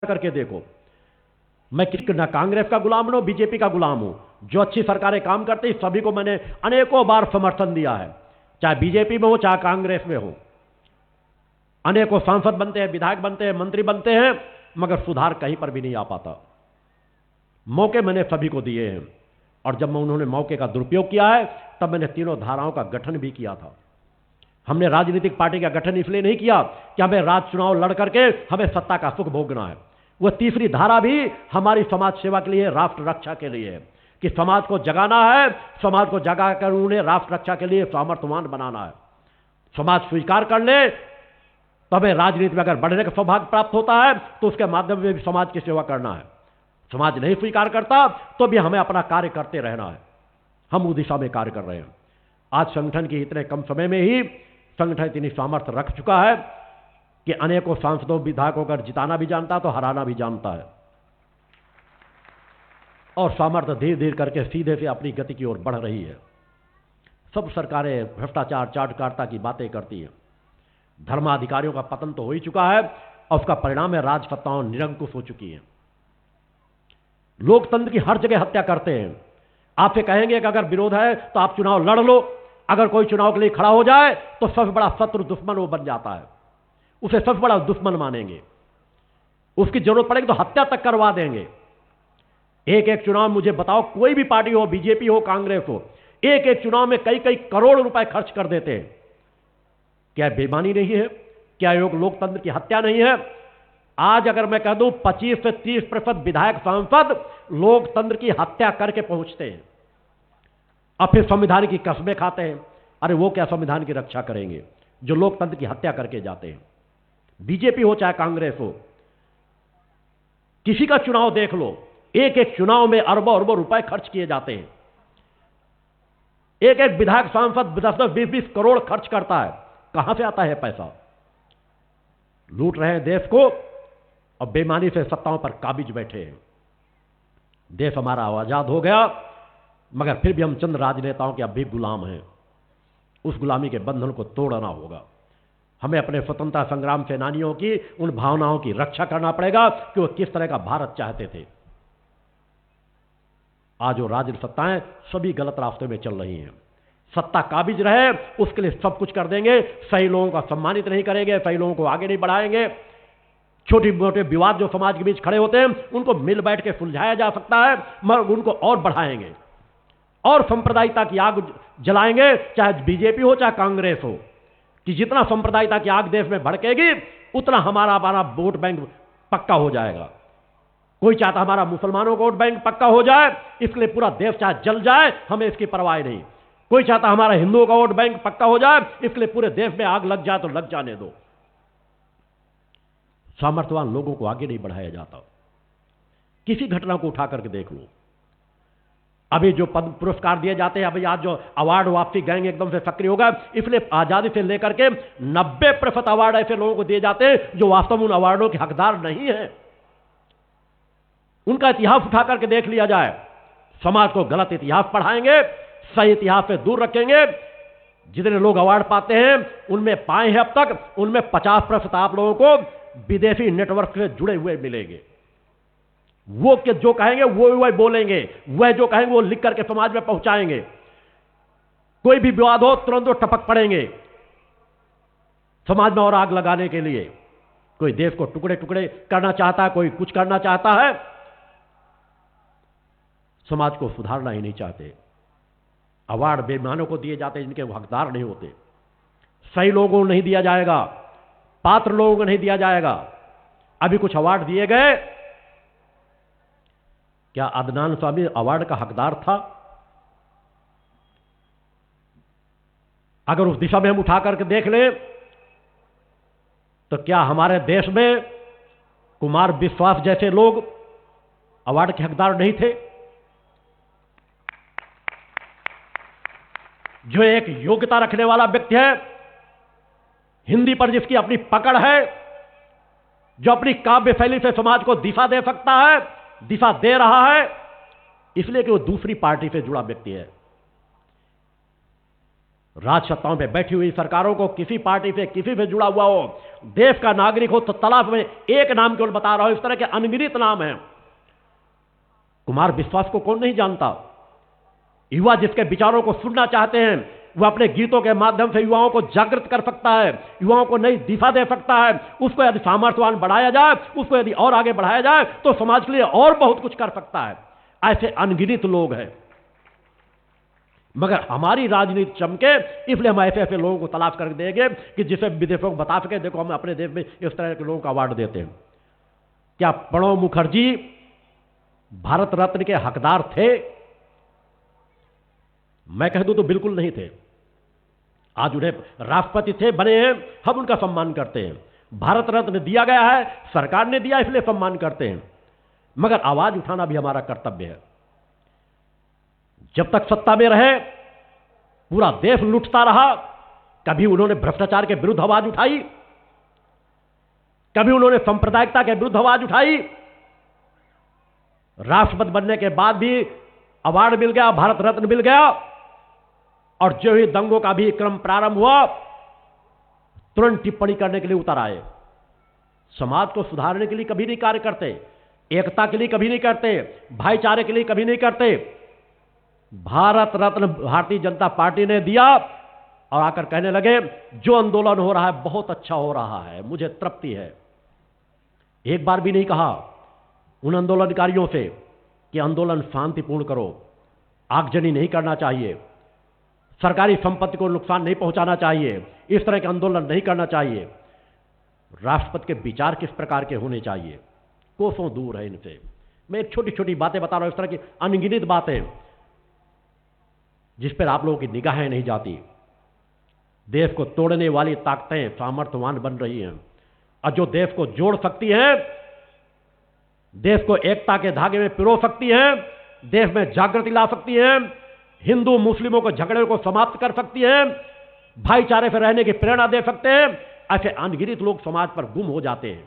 करके देखो। मैं ना कांग्रेस का गुलाम हूं, बीजेपी का गुलाम हूं। जो अच्छी सरकारें काम करती हैं सभी को मैंने अनेकों बार समर्थन दिया है, चाहे बीजेपी में हो चाहे कांग्रेस में हो। अनेकों सांसद बनते हैं, विधायक बनते हैं, मंत्री बनते हैं, मगर सुधार कहीं पर भी नहीं आ पाता। मौके मैंने सभी को दिए हैं, और जब मैं उन्होंने मौके का दुरुपयोग किया है तब मैंने तीनों धाराओं का गठन भी किया था। हमने राजनीतिक पार्टी का गठन इसलिए नहीं किया कि हमें राज चुनाव लड़ करके हमें सत्ता का सुख भोगना है। वह तीसरी धारा भी हमारी समाज सेवा के लिए, राष्ट्र रक्षा के लिए है, कि समाज को जगाना है, समाज को जगाकर उन्हें राष्ट्र रक्षा के लिए सामर्थ्यवान बनाना है। समाज स्वीकार कर ले तो हमें राजनीति में अगर बढ़ने का सौभाग्य प्राप्त होता है तो उसके माध्यम से भी समाज की सेवा करना है। समाज नहीं स्वीकार करता तो भी हमें अपना कार्य करते रहना है। हम उस दिशा में कार्य कर रहे हैं। आज संगठन की इतने कम समय में ही संगठन इतनी सामर्थ्य रख चुका है कि अनेकों सांसदों विधायकों को जिताना भी जानता है तो हराना भी जानता है, और सामर्थ्य धीरे धीरे करके सीधे से अपनी गति की ओर बढ़ रही है। सब सरकारें भ्रष्टाचार, चाटुकारिता की बातें करती हैं। धर्माधिकारियों का पतन तो हो ही चुका है, और उसका परिणाम है राजसत्ताओं निरंकुश हो चुकी हैं। लोकतंत्र की हर जगह हत्या करते हैं। आपसे कहेंगे कि अगर विरोध है तो आप चुनाव लड़ लो, अगर कोई चुनाव के लिए खड़ा हो जाए तो सबसे बड़ा शत्रु दुश्मन वो बन जाता है, उसे सबसे बड़ा दुश्मन मानेंगे, उसकी जरूरत पड़ेगी तो हत्या तक करवा देंगे। एक एक चुनाव मुझे बताओ, कोई भी पार्टी हो, बीजेपी हो, कांग्रेस हो, एक एक चुनाव में कई कई करोड़ रुपए खर्च कर देते हैं। क्या बेईमानी नहीं है? क्या योग लोकतंत्र की हत्या नहीं है? आज अगर मैं कह दूं 25 से 30% विधायक सांसद लोकतंत्र की हत्या करके पहुंचते हैं, अब फिर संविधान की कसमें खाते हैं। अरे वो क्या संविधान की रक्षा करेंगे जो लोकतंत्र की हत्या करके जाते हैं? बीजेपी हो चाहे कांग्रेस हो, किसी का चुनाव देख लो, एक एक चुनाव में अरबों अरबों रुपए खर्च किए जाते हैं। एक एक विधायक सांसद 10-10, 20-20 करोड़ खर्च करता है। कहां से आता है पैसा? लूट रहे हैं देश को और बेईमानी से सत्ताओं पर काबिज बैठे हैं। देश हमारा आजाद हो गया, मगर फिर भी हम चंद राजनेताओं के अब भी गुलाम हैं। उस गुलामी के बंधन को तोड़ना होगा। हमें अपने स्वतंत्रता संग्राम सेनानियों की उन भावनाओं की रक्षा करना पड़ेगा कि वो किस तरह का भारत चाहते थे। आज वो राजनीतिक सत्ताएं सभी गलत रास्ते में चल रही हैं। सत्ता काबिज रहे उसके लिए सब कुछ कर देंगे, सही लोगों का सम्मानित नहीं करेंगे, सही लोगों को आगे नहीं बढ़ाएंगे। छोटे मोटे विवाद जो समाज के बीच खड़े होते हैं उनको मिल बैठ के सुलझाया जा सकता है, मगर उनको और बढ़ाएंगे और सांप्रदायिकता की आग जलाएंगे, चाहे बीजेपी हो चाहे कांग्रेस हो, कि जितना सांप्रदायिकता की आग देश में भड़केगी उतना हमारा वोट बैंक पक्का हो जाएगा। कोई चाहता हमारा मुसलमानों का वोट बैंक पक्का हो जाए, इसलिए पूरा देश चाहे जल जाए, हमें इसकी परवाह नहीं। कोई चाहता हमारा हिंदुओं का वोट बैंक पक्का हो जाए, इसलिए पूरे देश में आग लग जाए तो लग जाने दो। सामर्थ्यवान लोगों को आगे नहीं बढ़ाया जाता। किसी घटना को उठा करके देख लो। अभी जो पद्म पुरस्कार दिए जाते हैं, अभी आज जो अवार्ड वापसी गैंग एकदम से सक्रिय होगा, इसलिए आजादी से लेकर के 90% अवार्ड ऐसे लोगों को दिए जाते हैं जो वास्तव में उन अवार्डों के हकदार नहीं है। उनका इतिहास उठा करके देख लिया जाए। समाज को गलत इतिहास पढ़ाएंगे, सही इतिहास से दूर रखेंगे। जितने लोग अवार्ड पाते हैं उनमें पाए हैं अब तक, उनमें 50% आप लोगों को विदेशी नेटवर्क से जुड़े हुए मिलेंगे। वो के जो कहेंगे वो बोलेंगे, वह जो कहेंगे वो लिख करके समाज में पहुंचाएंगे। कोई भी विवाद हो तुरंत वो टपक पड़ेंगे समाज में और आग लगाने के लिए। कोई देश को टुकड़े टुकड़े करना चाहता है, कोई कुछ करना चाहता है, समाज को सुधारना ही नहीं चाहते। अवार्ड बेईमानों को दिए जाते हैं जिनके वो हकदार नहीं होते। सही लोगों को नहीं दिया जाएगा, पात्र लोगों को नहीं दिया जाएगा। अभी कुछ अवार्ड दिए गए, क्या अदनान स्वामी अवार्ड का हकदार था? अगर उस दिशा में हम उठा करके देख लें तो क्या हमारे देश में कुमार विश्वास जैसे लोग अवार्ड के हकदार नहीं थे? जो एक योग्यता रखने वाला व्यक्ति है, हिंदी पर जिसकी अपनी पकड़ है, जो अपनी काव्य शैली से समाज को दिशा दे सकता है, दिशा दे रहा है, इसलिए कि वो दूसरी पार्टी से जुड़ा व्यक्ति है। राज सत्ताओं पे बैठी हुई सरकारों को किसी पार्टी से किसी से जुड़ा हुआ हो, देश का नागरिक हो, तो तलाश में एक नाम केवल बता रहा हूं, इस तरह के अनगिनत नाम हैं। कुमार विश्वास को कौन नहीं जानता? युवा जिसके विचारों को सुनना चाहते हैं, वह अपने गीतों के माध्यम से युवाओं को जागृत कर सकता है, युवाओं को नई दिशा दे सकता है। उसको यदि सामर्थ्यवान बढ़ाया जाए, उसको यदि और आगे बढ़ाया जाए, तो समाज के लिए और बहुत कुछ कर सकता है। ऐसे अनगिनत लोग हैं, मगर हमारी राजनीति चमके, इसलिए हम ऐसे ऐसे लोगों को तलाश कर देंगे कि जिसे विदेशों को बता सके, देखो हम अपने देश में इस तरह के लोगों को अवार्ड देते हैं। क्या प्रणब मुखर्जी भारत रत्न के हकदार थे? मैं कह दूं तो बिल्कुल नहीं थे। आज उन्हें राष्ट्रपति थे, बने हैं, हम उनका सम्मान करते हैं। भारत रत्न दिया गया है, सरकार ने दिया, इसलिए सम्मान करते हैं, मगर आवाज उठाना भी हमारा कर्तव्य है। जब तक सत्ता में रहे, पूरा देश लूटता रहा। कभी उन्होंने भ्रष्टाचार के विरुद्ध आवाज उठाई, कभी उन्होंने सांप्रदायिकता के विरुद्ध आवाज उठाई। राष्ट्रपति बनने के बाद भी अवार्ड मिल गया, भारत रत्न मिल गया, और जो ही दंगों का भी क्रम प्रारंभ हुआ, तुरंत टिप्पणी करने के लिए उतर आए। समाज को सुधारने के लिए कभी नहीं कार्य करते, एकता के लिए कभी नहीं करते, भाईचारे के लिए कभी नहीं करते। भारत रत्न भारतीय जनता पार्टी ने दिया और आकर कहने लगे जो आंदोलन हो रहा है बहुत अच्छा हो रहा है, मुझे तृप्ति है। एक बार भी नहीं कहा उन आंदोलनकारियों से कि आंदोलन शांतिपूर्ण करो, आगजनी नहीं करना चाहिए, सरकारी संपत्ति को नुकसान नहीं पहुंचाना चाहिए, इस तरह के आंदोलन नहीं करना चाहिए। राष्ट्रपति के विचार किस प्रकार के होने चाहिए, कोसों दूर है इनसे। मैं एक छोटी छोटी बातें बता रहा हूं, इस तरह की अनगिनत बातें जिस पर आप लोगों की निगाहें नहीं जाती। देश को तोड़ने वाली ताकतें सामर्थ्यवान बन रही हैं, और जो देश को जोड़ सकती हैं, देश को एकता के धागे में पिरो सकती हैं, देश में जागृति ला सकती हैं, हिंदू मुस्लिमों को झगड़े को समाप्त कर सकती हैं, भाईचारे से रहने की प्रेरणा दे सकते हैं, ऐसे अनगिनत लोग समाज पर गुम हो जाते हैं।